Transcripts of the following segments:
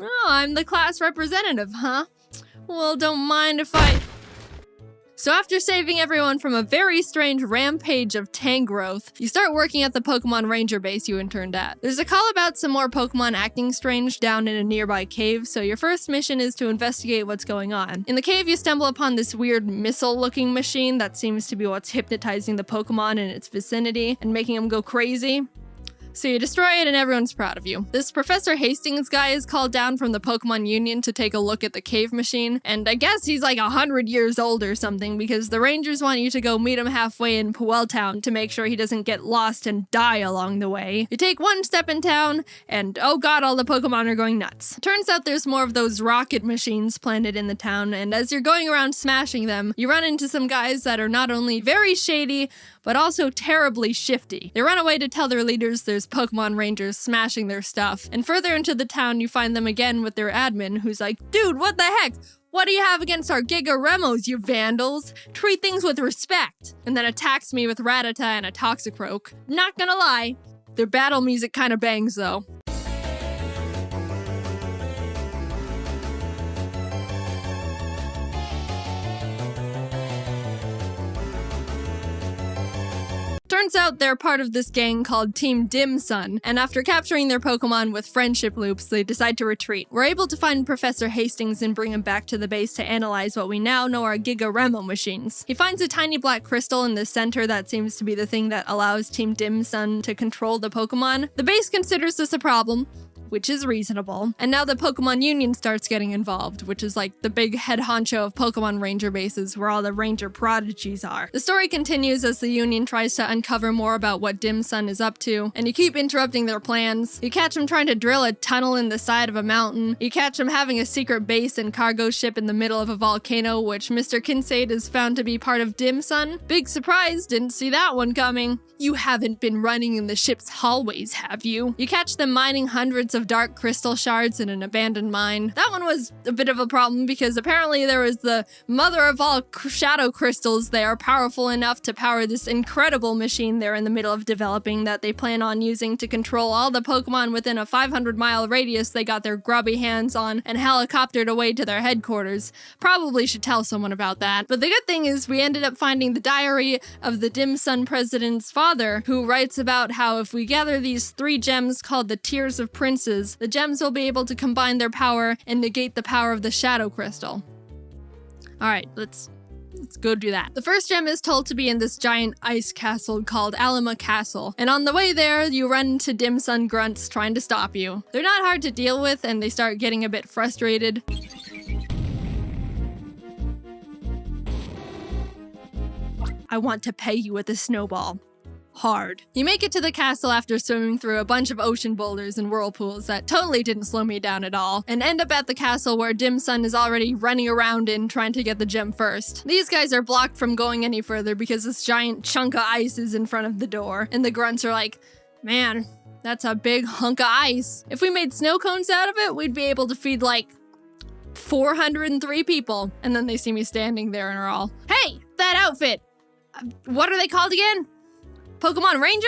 Oh, I'm the class representative, huh? Well, don't mind if I... So after saving everyone from a very strange rampage of Tangrowth, you start working at the Pokemon Ranger base you interned at. There's a call about some more Pokemon acting strange down in a nearby cave, so your first mission is to investigate what's going on. In the cave, you stumble upon this weird missile-looking machine that seems to be what's hypnotizing the Pokemon in its vicinity and making them go crazy. So you destroy it and everyone's proud of you. This Professor Hastings guy is called down from the Pokemon Union to take a look at the cave machine, and I guess he's like 100 years old or something because the Rangers want you to go meet him halfway in Puel Town to make sure he doesn't get lost and die along the way. You take one step in town, and oh god, all the Pokemon are going nuts. Turns out there's more of those rocket machines planted in the town, and as you're going around smashing them, you run into some guys that are not only very shady, but also terribly shifty. They run away to tell their leaders there's Pokemon Rangers smashing their stuff, and further into the town you find them again with their admin who's like, dude, what the heck? What do you have against our Giga Remos, you vandals? Treat things with respect. And then attacks me with Rattata and a Toxicroak. Not gonna lie, their battle music kinda bangs though. Turns out they're part of this gang called Team Dim Sun, and after capturing their Pokemon with friendship loops, they decide to retreat. We're able to find Professor Hastings and bring him back to the base to analyze what we now know are Giga Remo machines. He finds a tiny black crystal in the center that seems to be the thing that allows Team Dim Sun to control the Pokemon. The base considers this a problem, which is reasonable. And now the Pokemon Union starts getting involved, which is like the big head honcho of Pokemon Ranger bases where all the Ranger prodigies are. The story continues as the Union tries to uncover more about what Dim Sun is up to, and you keep interrupting their plans. You catch them trying to drill a tunnel in the side of a mountain. You catch them having a secret base and cargo ship in the middle of a volcano, which Mr. Kinsade is found to be part of Dim Sun. Big surprise, didn't see that one coming. You haven't been running in the ship's hallways, have you? You catch them mining hundreds of dark crystal shards in an abandoned mine. That one was a bit of a problem because apparently there was the mother of all shadow crystals. They are powerful enough to power this incredible machine they're in the middle of developing that they plan on using to control all the Pokemon within a 500-mile radius they got their grubby hands on and helicoptered away to their headquarters. Probably should tell someone about that. But the good thing is we ended up finding the diary of the Dim Sun president's father, who writes about how if we gather these 3 gems called the Tears of Princes, the gems will be able to combine their power and negate the power of the Shadow Crystal. Alright, let's go do that. The first gem is told to be in this giant ice castle called Alima Castle, and on the way there, you run into Dim Sun grunts trying to stop you. They're not hard to deal with, and they start getting a bit frustrated. I want to pay you with a snowball. Hard. You make it to the castle after swimming through a bunch of ocean boulders and whirlpools that totally didn't slow me down at all, and end up at the castle where Dim Sun is already running around in trying to get the gem first. These guys are blocked from going any further because this giant chunk of ice is in front of the door, and the grunts are like, man, that's a big hunk of ice. If we made snow cones out of it, we'd be able to feed like 403 people. And then they see me standing there and are all, hey, that outfit! What are they called again? Pokemon Ranger?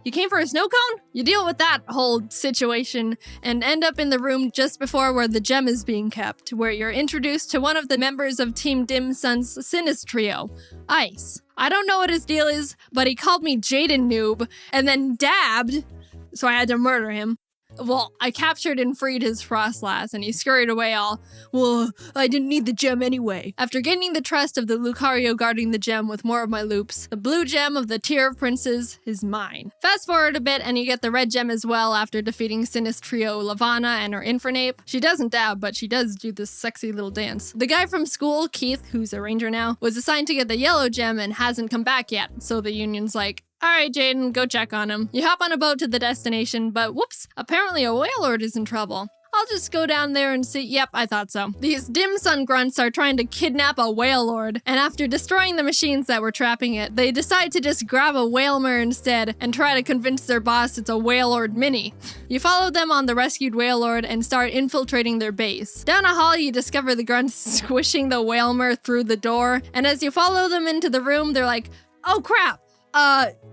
You came for a snow cone? You deal with that whole situation and end up in the room just before where the gem is being kept, where you're introduced to one of the members of Team Dim Sun's Sinistrio, Ice. I don't know what his deal is, but he called me Jaden Noob and then dabbed, so I had to murder him. Well, I captured and freed his Frostlass, and he scurried away all, well, I didn't need the gem anyway. After gaining the trust of the Lucario guarding the gem with more of my loops, the blue gem of the Tier of Princes is mine. Fast forward a bit, and you get the red gem as well after defeating Sinistrio Lavanna and her Infernape. She doesn't dab, but she does do this sexy little dance. The guy from school, Keith, who's a ranger now, was assigned to get the yellow gem and hasn't come back yet, so the Union's like, alright, Jaden, go check on him. You hop on a boat to the destination, but whoops, apparently a Wailord is in trouble. I'll just go down there and see. Yep, I thought so. These Dim Sun grunts are trying to kidnap a Wailord, and after destroying the machines that were trapping it, they decide to just grab a Wailmer instead and try to convince their boss it's a Wailord mini. You follow them on the rescued Wailord and start infiltrating their base. Down a hall, you discover the grunts squishing the Wailmer through the door, and as you follow them into the room, they're like, oh crap!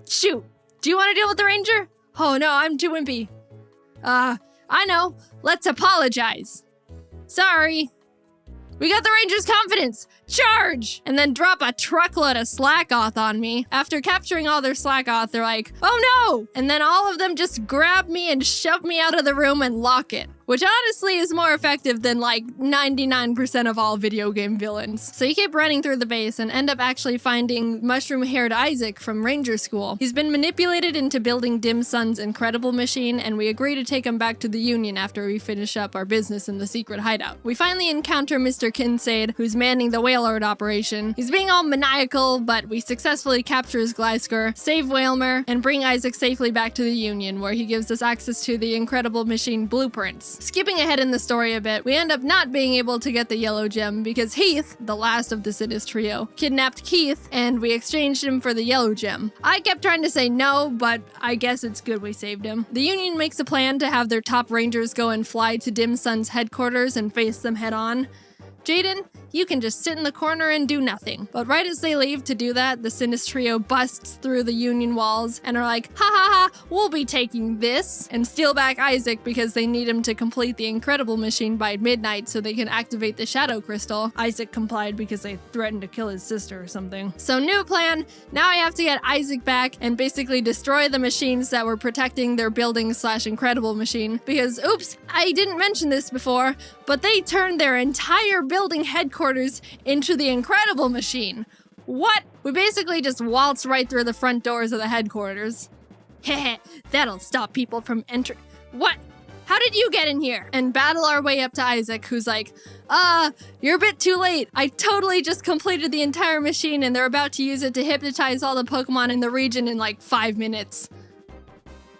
Shoot. Do you want to deal with the ranger? Oh no, I'm too wimpy. I know. Let's apologize. Sorry. We got the Rangers' confidence! Charge! And then drop a truckload of Slackoth on me. After capturing all their Slackoth, they're like, oh no! And then all of them just grab me and shove me out of the room and lock it. Which honestly is more effective than like 99% of all video game villains. So you keep running through the base and end up actually finding mushroom-haired Isaac from Ranger School. He's been manipulated into building Dim Sun's incredible machine, and we agree to take him back to the Union after we finish up our business in the secret hideout. We finally encounter Mr. Kinsaid, who's manning the Whalelord operation. He's being all maniacal, but we successfully capture his Gleisker, save Whalmer, and bring Isaac safely back to the Union, where he gives us access to the incredible machine blueprints. Skipping ahead in the story a bit, we end up not being able to get the yellow gem because Heath, the last of the Sinis trio, kidnapped Keith, and we exchanged him for the yellow gem. I kept trying to say no, but I guess it's good we saved him. The Union makes a plan to have their top rangers go and fly to Dim Sun's headquarters and face them head on. Jaden, you can just sit in the corner and do nothing. But right as they leave to do that, the Sinis trio busts through the Union walls and are like, ha ha ha, we'll be taking this, and steal back Isaac because they need him to complete the Incredible Machine by midnight so they can activate the Shadow Crystal. Isaac complied because they threatened to kill his sister or something. So new plan, now I have to get Isaac back and basically destroy the machines that were protecting their building/Incredible Machine because, oops, I didn't mention this before, but they turned their entire building headquarters into the Incredible Machine. What? We basically just waltz right through the front doors of the headquarters. Heh, that'll stop people from entering. What? How did you get in here? And battle our way up to Isaac, who's like, you're a bit too late. I totally just completed the entire machine and they're about to use it to hypnotize all the Pokemon in the region in like 5 minutes.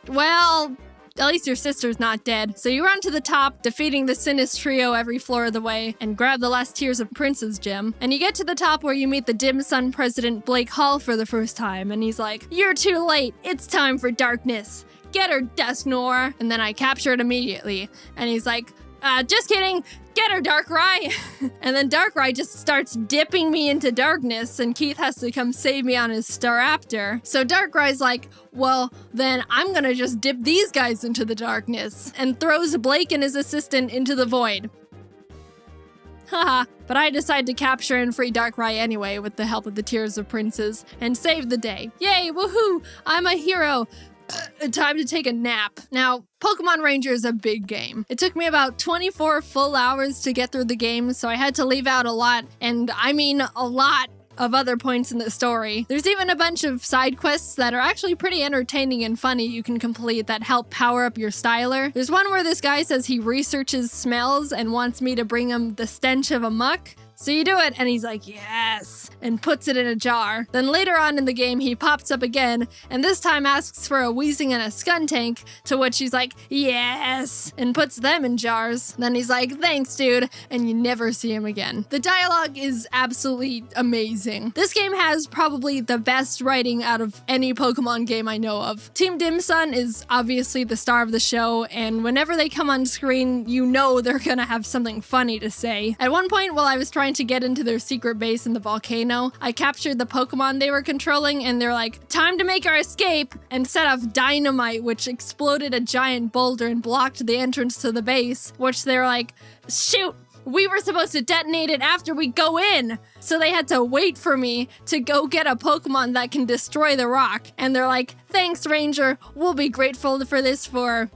Well, at least your sister's not dead. So you run to the top, defeating the Sinis trio every floor of the way, and grab the last Tears of Prince's gem. And you get to the top where you meet the Dim Sun president Blake Hall for the first time, and he's like, you're too late. It's time for darkness. Get her, Dusknoir. And then I capture it immediately. And he's like, just kidding. Get her, Darkrai! And then Darkrai just starts dipping me into darkness, and Keith has to come save me on his Staraptor. So Darkrai's like, well, then I'm gonna just dip these guys into the darkness, and throws Blake and his assistant into the void. Haha, but I decide to capture and free Darkrai anyway with the help of the Tears of Princes, and save the day. Yay, woohoo! I'm a hero! Time to take a nap. Now, Pokemon Ranger is a big game. It took me about 24 full hours to get through the game, so I had to leave out a lot, and I mean a lot, of other points in the story. There's even a bunch of side quests that are actually pretty entertaining and funny you can complete that help power up your styler. There's one where this guy says he researches smells and wants me to bring him the stench of a muck. So you do it, and he's like, yes, and puts it in a jar. Then later on in the game, he pops up again, and this time asks for a Weezing and a Skuntank, to which he's like, yes, and puts them in jars. Then he's like, thanks, dude, and you never see him again. The dialogue is absolutely amazing. This game has probably the best writing out of any Pokemon game I know of. Team Dim Sun is obviously the star of the show, and whenever they come on screen, you know they're gonna have something funny to say. At one point, while I was trying to get into their secret base in the volcano, I captured the Pokemon they were controlling, and they're like, time to make our escape, and set off dynamite, which exploded a giant boulder and blocked the entrance to the base, which they're like, shoot, we were supposed to detonate it after we go in. So they had to wait for me to go get a Pokemon that can destroy the rock. And they're like, thanks, Ranger, we'll be grateful for this for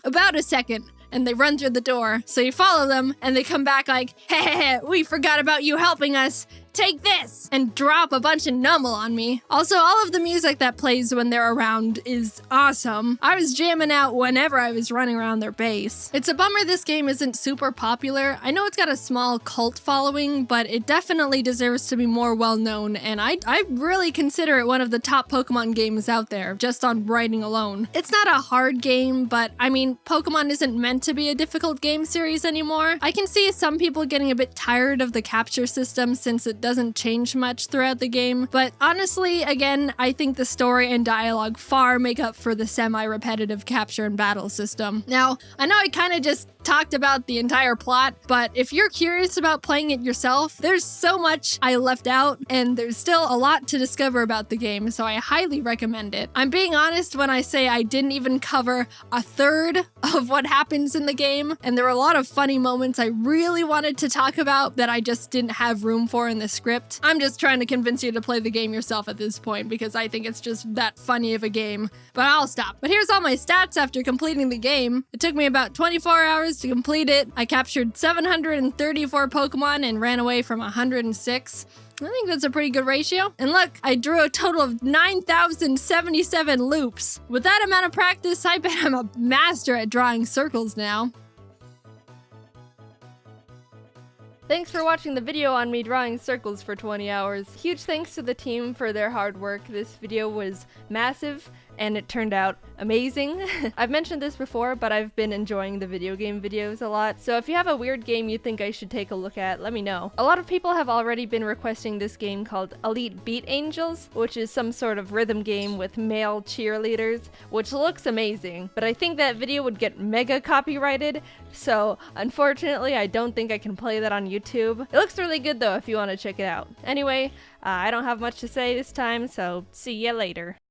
about a second. And they run through the door. So you follow them, and they come back like, hey, we forgot about you helping us. Take this! And drop a bunch of Numel on me. Also, all of the music that plays when they're around is awesome. I was jamming out whenever I was running around their base. It's a bummer this game isn't super popular. I know it's got a small cult following, but it definitely deserves to be more well-known, and I really consider it one of the top Pokemon games out there, just on writing alone. It's not a hard game, but I mean, Pokemon isn't meant to be a difficult game series anymore. I can see some people getting a bit tired of the capture system since it doesn't change much throughout the game, but honestly, again, I think the story and dialogue far make up for the semi-repetitive capture and battle system. Now, I know I kind of just talked about the entire plot, but if you're curious about playing it yourself, there's so much I left out, and there's still a lot to discover about the game, so I highly recommend it. I'm being honest when I say I didn't even cover a third of what happens in the game, and there were a lot of funny moments I really wanted to talk about that I just didn't have room for in the script. I'm just trying to convince you to play the game yourself at this point because I think it's just that funny of a game, but I'll stop. But here's all my stats after completing the game. It took me about 24 hours to complete it. I captured 734 Pokemon and ran away from 106. I think that's a pretty good ratio. And look, I drew a total of 9,077 loops. With that amount of practice, I bet I'm a master at drawing circles now. Thanks for watching the video on me drawing circles for 20 hours. Huge thanks to the team for their hard work. This video was massive and it turned out amazing. I've mentioned this before, but I've been enjoying the video game videos a lot. So if you have a weird game you think I should take a look at, let me know. A lot of people have already been requesting this game called Elite Beat Angels, which is some sort of rhythm game with male cheerleaders, which looks amazing. But I think that video would get mega copyrighted, so unfortunately I don't think I can play that on YouTube. It looks really good though if you want to check it out. Anyway, I don't have much to say this time, so see ya later.